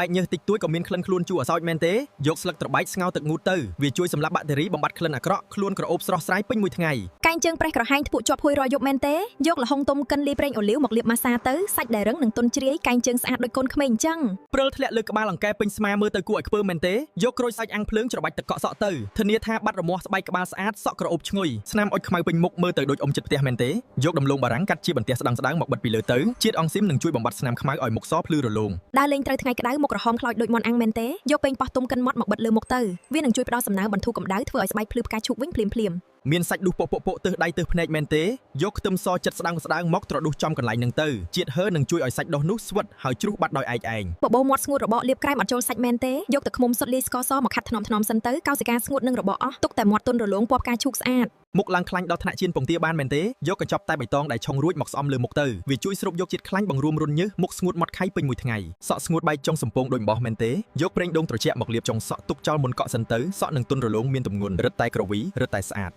អាចញើសតិចតួចក៏មានក្លិនខ្លួនជូរអសោចមែនទេយកស្លឹកត្របែកស្ងោរទឹកងូតទៅវាជួយសម្លាប់បាក់តេរីបំបត្តិក្លិនអាក្រក់ខ្លួនក្រអូបស្រស់ស្រាយពេញមួយថ្ងៃកែងជើងប្រេះក្រហាញធ្ពក់ជាប់ហួយរាល់យប់មែនទេយកលហុងទុំកិនលាយប្រេងអូលីវមកលាបម៉ាសាទៅសាច់ដែលរឹងនិងទន់ជ្រាយកែងជើងស្អាតដូចកូនក្មេងអញ្ចឹងព្រិលធ្លាក់លើក្បាលអង្កែពេញស្មាមើលទៅគួរឲ្យខ្ពើមមែនទេយកក្រូចសាច់អាំងភ្លើងច្របាច់ទឹកកក់សក់ទៅធានាថាបាត់រមាស់ស្បែកក្បាលស្អាតសក់ក្រអូបឈ្ងុយស្នាមអុចខ្មៅពេញមុខមើលទៅដូចអ៊ំចិត្តផ្ទះមែនទេយកដំឡូងបារាំងកាត់ជាបន្ទះស្តើងៗមកបិទពីលើទៅជាតិអង់ស៊ីមនឹងជួយបំបត្តិស្នាមខ្មៅឲ្យមុខសភ្លឺរលោងដើរលេងត្រូវថ្ងៃក្តៅមុខក្រហមខ្លោចដូចមាន់អាំងមែនទេយកពេញប៉ោះទុំកិនម៉ត់មកបិទលើមុខទៅវានឹងជួយផ្ដល់សំណើមបន្ធូរកម្ដៅធ្វើឲ្យស្បែកភ្លឺផ្កាឈូកវិញភ្លាមមានសាច់ដុះពពកទើសដៃទើសភ្នែកមែនទេយកខ្ទឹមសចិត្តស្ដើងមកត្រដុសចំកន្លែងនឹងទៅជាតិហឺនឹងជួយឲ្យសាច់ដុះនោះស្វិតហើយជ្រុះបាត់ដោយឯងបបោមាត់ស្ងួតរបស់លាបក្រែមអត់ចូលសាច់មែនទេយកទឹកឃ្មុំសុទ្ធលាយស្ករសមកខាត់ថ្នមសិនទៅកោសិកាស្ងួតនឹងរបស់អស់ទុកតែមាត់ទន់រលោងពណ៌ផ្កាឈូកស្អាតមុខឡើងខ្លាញ់ដល់ថ្នាក់ជៀនពងទាបានមែនទេយកកញ្ចប់តែបៃតងដែលឆុងរួចមកស្អំលើមុខទៅវាជួយស្រូបយកជាតិខ្លាញ់បង្រួមរុនញើសមុខស្ងួតមាត់ខៃពេញមួយថ្ងៃសក់ស្ងួតបែកចុងសំពងដូចអំបោះមែនទេយកប្រេងដូងត្រជាក់មកលាបចុងសក់ទុកចោលមុនកក់សិនទៅសក់នឹងទន់រលោងមានទម្ងន់រឹតតែក្រវីរឹតតែស្អាត